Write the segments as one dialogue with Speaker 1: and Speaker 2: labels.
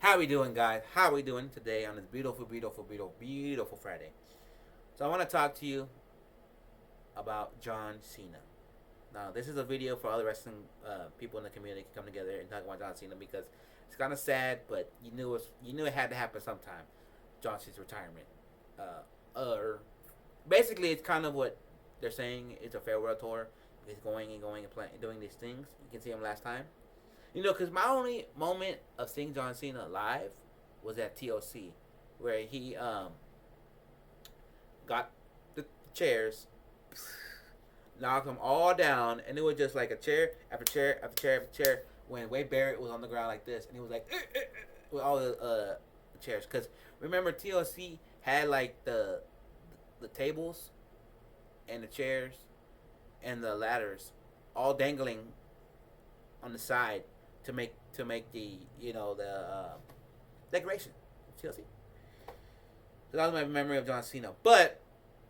Speaker 1: How we doing, guys? How we doing today on this beautiful Friday? So I want to talk to you about John Cena. Now, this is a video for all the wrestling people in the community to come together and talk about John Cena because it's kind of sad, but you knew it had to happen sometime. John Cena's retirement. Or basically, it's kind of what they're saying. It's a farewell tour. He's going and going and playing, doing these things. You can see him last time. Because my only moment of seeing John Cena live was at TOC, where he got the chairs, knocked them all down, and it was just like a chair after chair after chair after chair. When Wade Barrett was on the ground like this, and he was like with all the chairs. Because remember, TOC had like the tables and the chairs and the ladders all dangling on the side to make the the decoration. TLC. So that was my memory of John Cena. But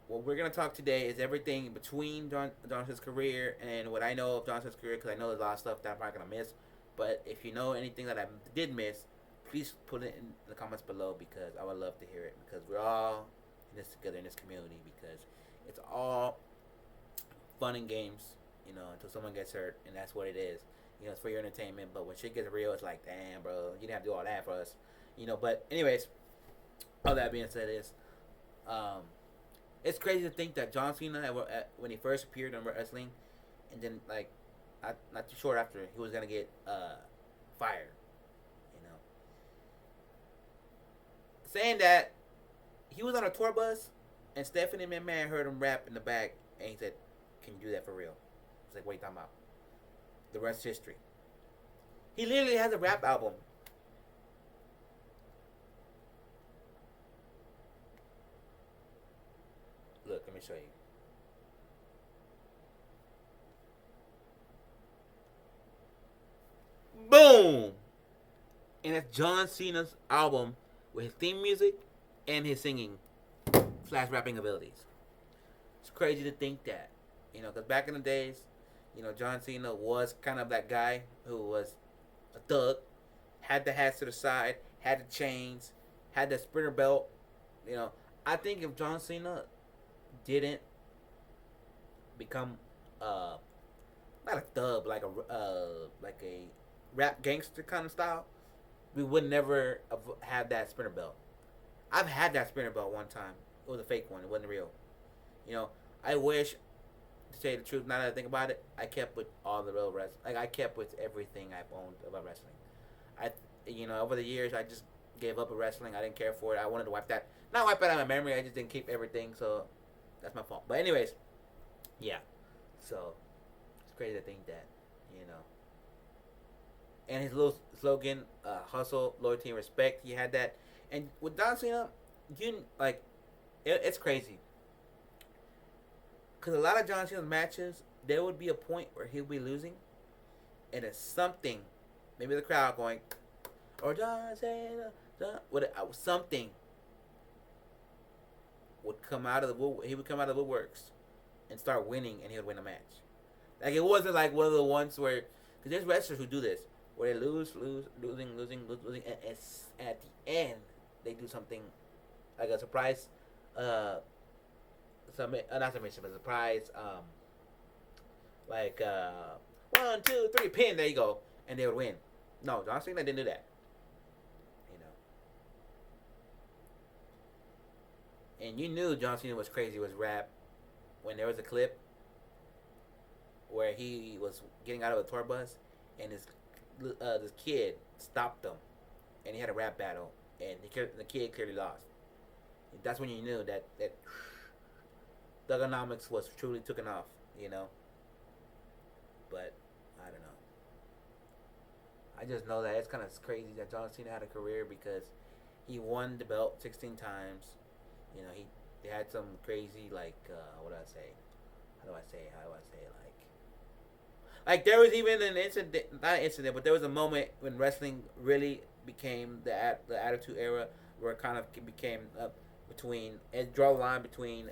Speaker 1: what we're gonna talk today is everything between John Cena's career and what I know of John Cena's career, because I know there's a lot of stuff that I'm not gonna miss. But if you know anything that I did miss, please put it in the comments below because I would love to hear it. Because we're all in this together in this community, because it's all fun and games, until someone gets hurt, and that's what it is. It's for your entertainment, but when shit gets real, it's like, damn, bro, you didn't have to do all that for us. But anyways, all that being said is, it's crazy to think that John Cena, when he first appeared in wrestling, and then, like, not too short after, he was going to get fired, Saying that, he was on a tour bus, and Stephanie McMahon heard him rap in the back, and he said, can you do that for real? I was like, what are you talking about? The rest is history. He literally has a rap album. Look, let me show you. Boom! And it's John Cena's album with his theme music and his singing / rapping abilities. It's crazy to think that, because back in the days, John Cena was kind of that guy who was a thug, had the hats to the side, had the chains, had the sprinter belt. I think if John Cena didn't become not a thug, like a rap gangster kind of style, we would never have that sprinter belt. I've had that sprinter belt one time. It was a fake one. It wasn't real. I wish, to tell you the truth, now that I think about it, I kept with all the real wrestling. Like, I kept with everything I've owned about wrestling. Over the years, I just gave up with wrestling. I didn't care for it. I wanted to not wipe it out of my memory. I just didn't keep everything, so that's my fault. But anyways, yeah. So it's crazy to think that, And his little slogan, hustle, loyalty, and respect. He had that. And with John Cena, it's crazy. Because a lot of John Cena's matches, there would be a point where he'll be losing, and it's something, maybe the crowd going, or John Cena, something would come out of he would come out of the woodworks and start winning, and he would win a match. Like, it wasn't like one of the ones where, because there's wrestlers who do this, where they losing, and it's at the end they do something like a surprise, not submission, but surprise, 1, 2, 3, pin. There you go, and they would win. No, John Cena didn't do that. And you knew John Cena was crazy with rap when there was a clip where he was getting out of a tour bus, and this kid stopped him, and he had a rap battle, and the kid clearly lost. And that's when you knew that Thugonomics was truly taken off, But I don't know. I just know that it's kind of crazy that John Cena had a career because he won the belt 16 times. They had some crazy, what do I say? How do I say it? Like there was even an incident, not an incident, but there was a moment when wrestling really became the Attitude Era, where it kind of became it draw a line between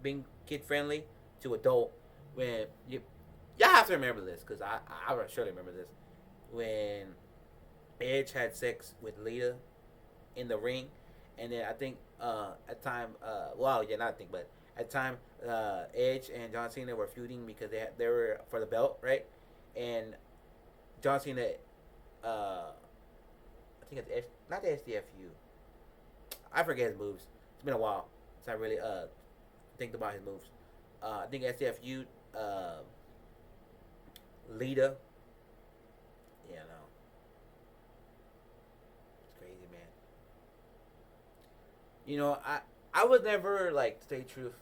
Speaker 1: being kid friendly to adult. When y'all have to remember this, because I surely remember this, when Edge had sex with Lita in the ring, and then I think at time, well, yeah, not I think, but at time, Edge and John Cena were feuding because they were for the belt, right? And John Cena, I think it's not the SDFU. I forget his moves. It's been a while since I really think about his moves. I think SDFU, Lita. Yeah, no, it's crazy, man. I was never like to say truth.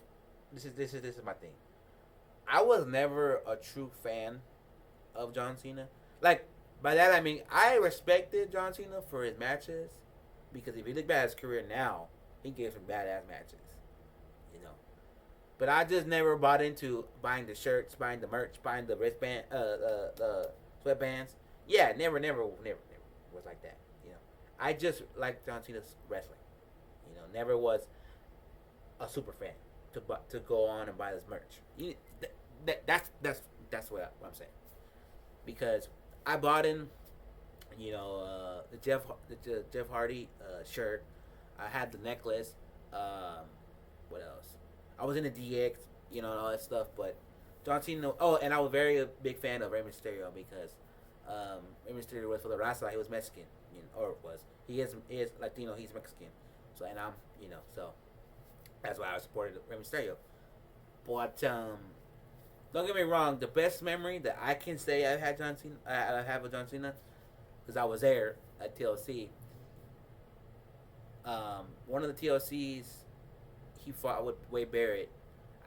Speaker 1: This is my thing. I was never a true fan of John Cena. Like by that I mean I respected John Cena for his matches because if you look back at his career now, he gave some badass matches. You know, but I just never bought into buying the shirts, buying the merch, buying the wristband, the sweatbands. Yeah, never was like that. You know, I just liked John Cena's wrestling. Never was a super fan to go on and buy this merch. That's what I'm saying. Because I bought in, the Jeff Hardy shirt. I had the necklace. What else? I was in the DX, and all that stuff. But John Cena. Oh, and I was very a big fan of Rey Mysterio because Rey Mysterio was for the Raza. He was Mexican, or was he is Latino. He's Mexican. So and I'm so that's why I supported Rey Mysterio. But don't get me wrong. The best memory that I can say I had John Cena, I have with John Cena, because I was there at TLC. One of the TLCs, he fought with Wade Barrett.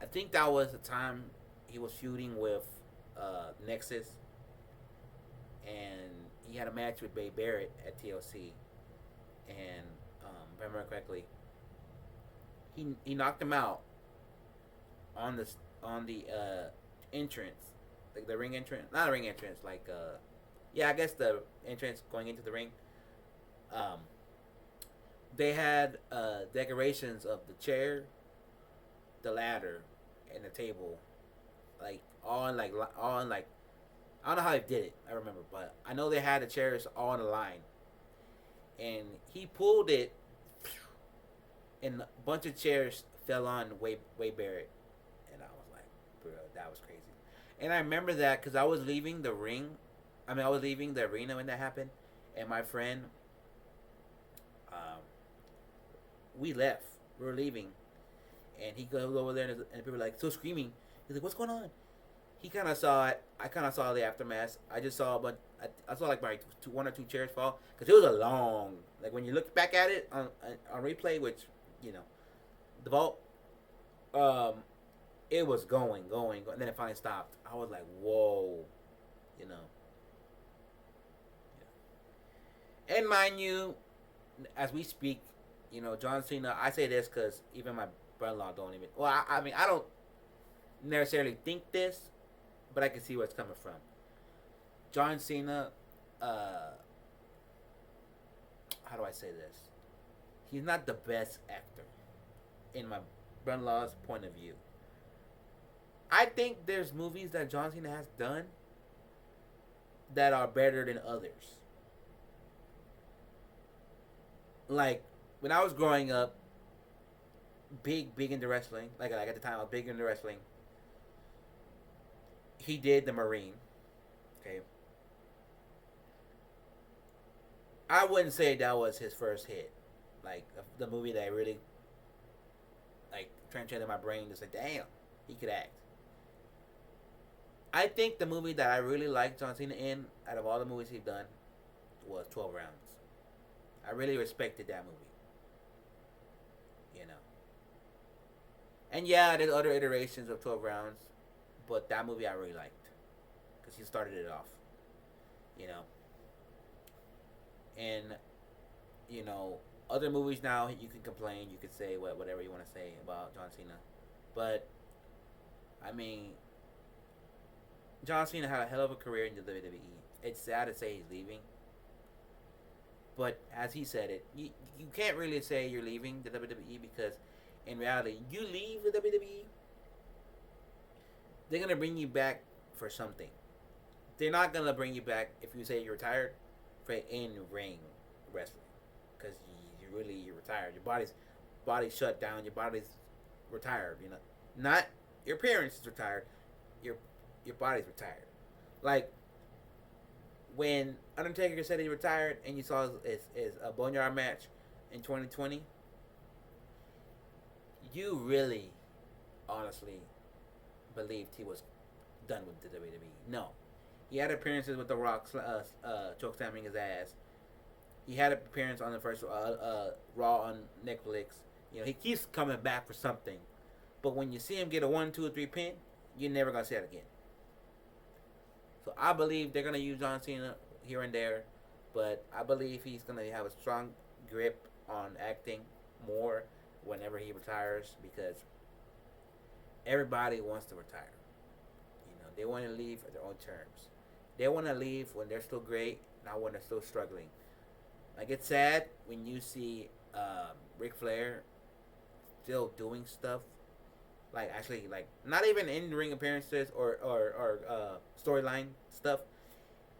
Speaker 1: I think that was the time he was feuding with Nexus, and he had a match with Wade Barrett at TLC, and if I remember correctly, he knocked him out on the entrance, like the ring entrance, not a ring entrance, like yeah, I guess the entrance going into the ring. Um, they had decorations of the chair, the ladder, and the table, like all in like I don't know how they did it. I remember, but I know they had the chairs all on the line, and he pulled it, and a bunch of chairs fell on Wade Barrett, and I was like, bro, that was crazy. And I remember that because I was leaving the ring. I mean, I was leaving the arena when that happened, and my friend, um, we left. We were leaving, and he goes over there, and people were like, still screaming. He's like, "What's going on?" He kind of saw it. I kind of saw the aftermath. I just saw a bunch. I saw like my one or two chairs fall because it was a long. Like when you look back at it on replay, which the vault, um, it was going, and then it finally stopped. I was like, whoa, you know. Yeah. And mind you, as we speak, John Cena. I say this because even my brother-in-law don't even. Well, I mean, I don't necessarily think this, but I can see where it's coming from. John Cena, how do I say this? He's not the best actor, in my brother-in-law's point of view. I think there's movies that John Cena has done that are better than others. Like when I was growing up, big into wrestling. Like at the time, I was big into wrestling. He did the Marine. Okay. I wouldn't say that was his first hit. Like the movie that really like transcended my brain to say, damn, he could act. I think the movie that I really liked John Cena in, out of all the movies he's done, was 12 Rounds. I really respected that movie. You know. And yeah, there's other iterations of 12 Rounds, but that movie I really liked because he started it off. You know. And other movies now you can complain, you could say whatever you want to say about John Cena, but I mean, John Cena had a hell of a career in the WWE. It's sad to say he's leaving, but as he said it, you can't really say you're leaving the WWE because in reality, you leave the WWE, they're gonna bring you back for something. They're not gonna bring you back if you say you're retired for in ring wrestling, because you're retired. Your body's shut down. Your body's retired. You know, not your appearance is retired. Your your body's retired. Like when Undertaker said he retired, and you saw his a Boneyard match in 2020, you really, honestly, believed he was done with the WWE. No, he had appearances with The Rock, choke slamming his ass. He had an appearance on the first Raw on Netflix. You know, he keeps coming back for something, but when you see him get a 1, 2, or 3 pin, you're never gonna see that again. So I believe they're gonna use John Cena here and there, but I believe he's gonna have a strong grip on acting more whenever he retires, because everybody wants to retire. You know, they want to leave at their own terms. They want to leave when they're still great, not when they're still struggling. Like, it's sad when you see Ric Flair still doing stuff, like actually, like not even in ring appearances or storyline stuff.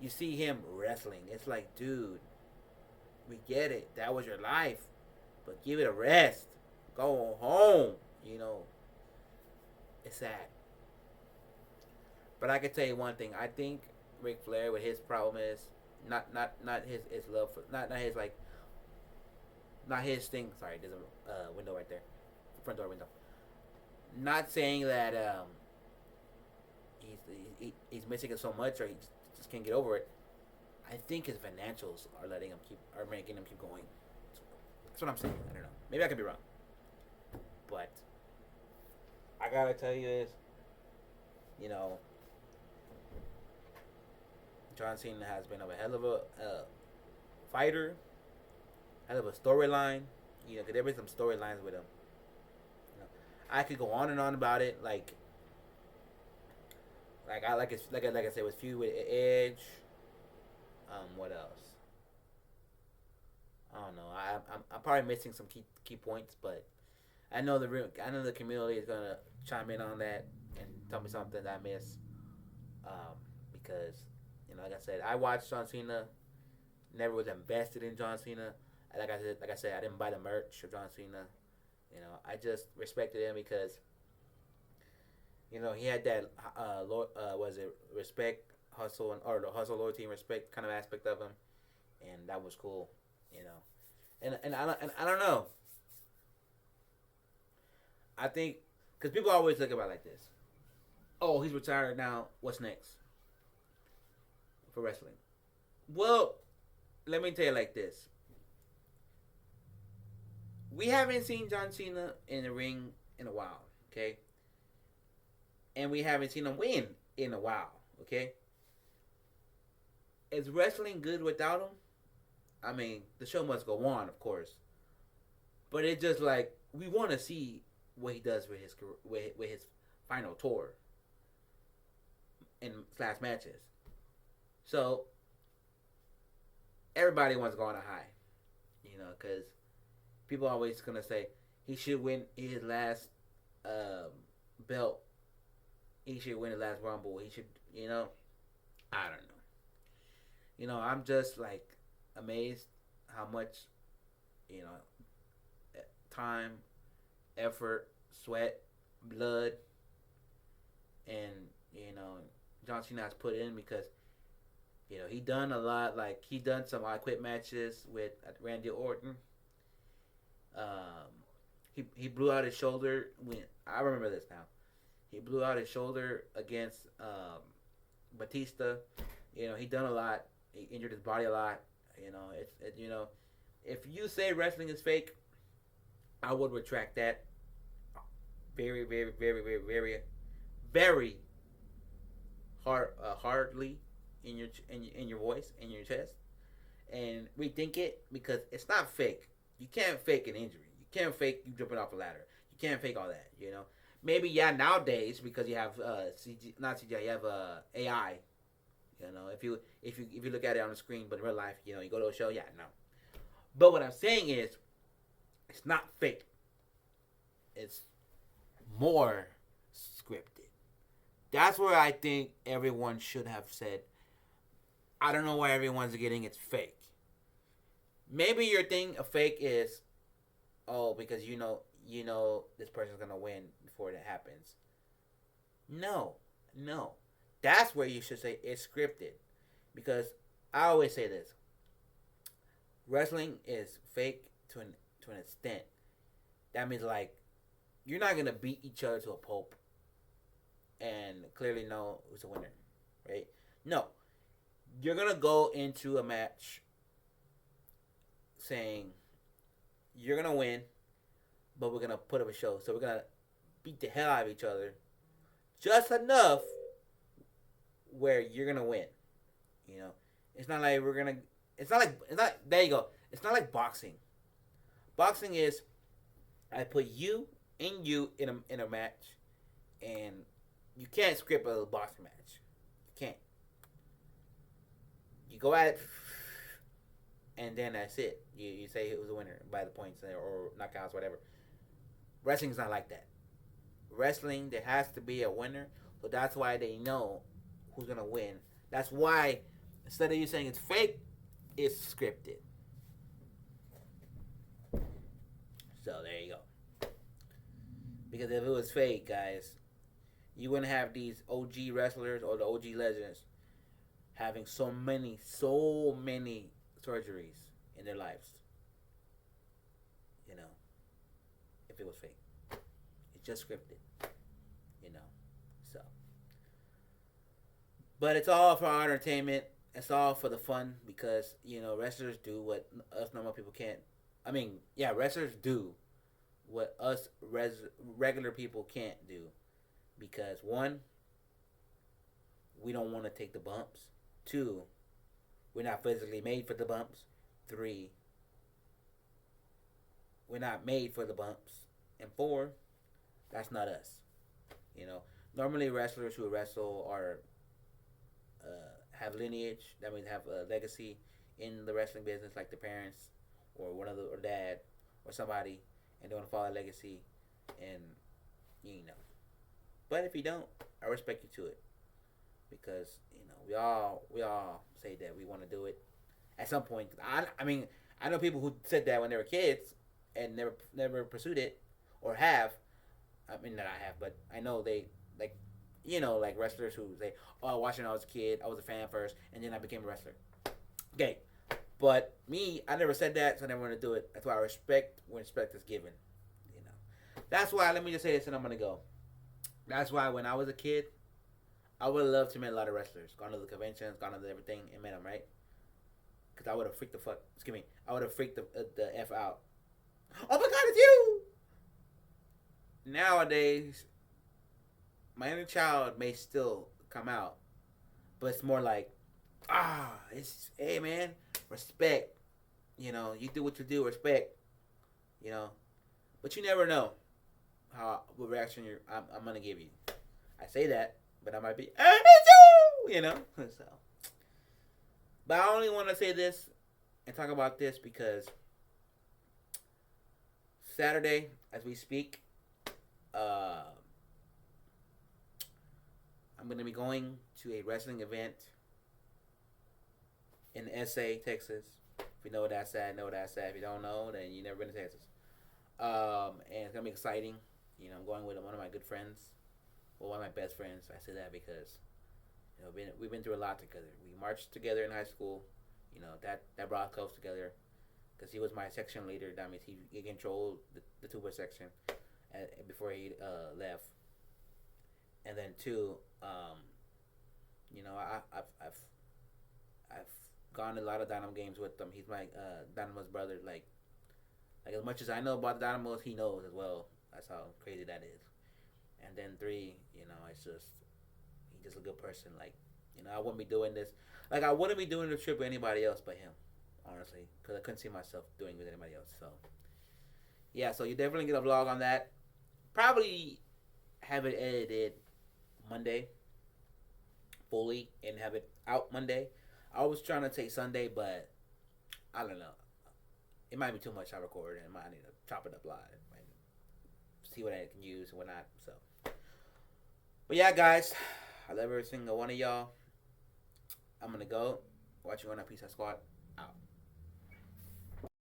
Speaker 1: You see him wrestling. It's like, dude, we get it. That was your life, but give it a rest. Go home. You know, it's sad. But I can tell you one thing. I think Ric Flair, with his problem is not his love for not his like not his thing. Sorry, there's a window right there, front door window. Not saying that he's missing it so much, or he just can't get over it. I think his financials are making him keep going. That's what I'm saying. I don't know. Maybe I could be wrong, but I gotta tell you this. You know, John Cena has been a hell of a fighter, hell of a storyline. You know, cause there been some storylines with him. You know, I could go on and on about it. Like I said, with feud with Edge. What else? I don't know. I'm probably missing some key points, but I know the community is gonna chime in on that and tell me something that I missed. Because, you know, like I said, I watched John Cena. Never was invested in John Cena. Like I said, I didn't buy the merch of John Cena. You know, I just respected him because, you know, he had that was it respect, hustle, or the hustle, loyalty, and respect kind of aspect of him, and that was cool. You know, and I don't know. I think because people always look about it like this. Oh, he's retired now. What's next for wrestling? Well, let me tell you like this. We haven't seen John Cena in the ring in a while, okay? And we haven't seen him win in a while, okay? Is wrestling good without him? I mean, the show must go on, of course. But it's just like, we want to see what he does with his final tour and slash matches. So everybody wants to go on a high, you know, because people are always gonna say he should win his last belt. He should win his last Rumble. He should, you know, I don't know. You know, I'm just like amazed how much, you know, time, effort, sweat, blood, and, you know, John Cena has put in, because, you know, he done a lot. Like, he done some I Quit matches with Randy Orton. He blew out his shoulder when, I remember this now. He blew out his shoulder against Batista. You know, he done a lot. He injured his body a lot. You know, you know, if you say wrestling is fake, I would retract that. Very, very, very, very, very, very hardly in your voice, in your chest, and rethink it, because it's not fake. You can't fake an injury. You can't fake you jumping off a ladder. You can't fake all that. You know, maybe nowadays, because you have not CGI, you have AI. You know, if you look at it on the screen, but in real life, you know, you go to a show, no. But what I'm saying is, it's not fake. It's more scripted. That's where I think everyone should have said, I don't know why everyone's getting it's fake. Maybe your thing of fake is, oh, because you know this person's gonna win before that happens. No, no, that's where you should say it's scripted, because I always say this: wrestling is fake to an extent. That means like you're not gonna beat each other to a pulp and clearly know who's a winner, right? No, you're gonna go into a match saying you're gonna win, but we're gonna put up a show. So we're gonna beat the hell out of each other, just enough where you're gonna win. You know, it's not like we're gonna. It's not like it's not. There you go. It's not like boxing. Boxing is I put you in a match, and you can't script a boxing match. You can't. You go at it, and then that's it. You say it was a winner by the points or knockouts, whatever. Wrestling's not like that. Wrestling, there has to be a winner, so that's why they know who's gonna win. That's why instead of you saying it's fake, it's scripted. So there you go. Because if it was fake, guys, you wouldn't have these OG wrestlers or the OG legends having so many surgeries in their lives. You know, if it was fake, it's just scripted. You know, so. But it's all for our entertainment. It's all for the fun because wrestlers do what us normal people can't. I mean, yeah, wrestlers do what us regular people can't do because one, we don't want to take the bumps. Two, we're not physically made for the bumps. Three, we're not made for the bumps. And four, that's not us. You know, normally wrestlers who wrestle are have lineage. That means have a legacy in the wrestling business, like their parents or one of the or dad or somebody, and they want to follow that legacy. And you know, but if you don't, I respect you to it because we all say that we want to do it at some point. I mean I know people who said that when they were kids and never pursued it or have. I mean not I have, but I know they like like wrestlers who say, "Oh, I watched it when I was a kid. I was a fan first, and then I became a wrestler." Okay, but me, I never said that, so I never want to do it. That's why I respect when respect is given. You know, that's why. Let me just say this, and I'm gonna go. That's why when I was a kid, I would have loved to meet a lot of wrestlers, gone to the conventions, gone to everything, and met them, right? Because I would have freaked the fuck. Excuse me. I would have freaked the f out. Oh my god, it's you! Nowadays, my inner child may still come out, but it's more like, it's hey man, respect. You do what you do, respect. But you never know what reaction I'm gonna give you. I say that, but I might be, so. But I only want to say this and talk about this because Saturday, as we speak, I'm going to be going to a wrestling event in SA, Texas. If you know what that's at, know what that's at. If you don't know, then you never been to Texas. And it's going to be exciting. I'm going with one of my good friends. Well, one of my best friends. I say that because we've been through a lot together. We marched together in high school. That brought us close together because he was my section leader. That means he controlled the tuba section before he left. And then two, I've gone to a lot of Dynamo games with him. He's my Dynamo's brother. Like as much as I know about the Dynamos, he knows as well. That's how crazy that is. And then three, it's just he's just a good person. Like, I wouldn't be doing this. Like, I wouldn't be doing the trip with anybody else but him, honestly, because I couldn't see myself doing it with anybody else. So, yeah. So you definitely get a vlog on that. Probably have it edited Monday fully and have it out Monday. I was trying to take Sunday, but I don't know. It might be too much I record, and I might need to chop it up live and see what I can use and what not. So, but yeah, guys, I love every single one of y'all. I'm gonna go. Watching on a Peace Squad out.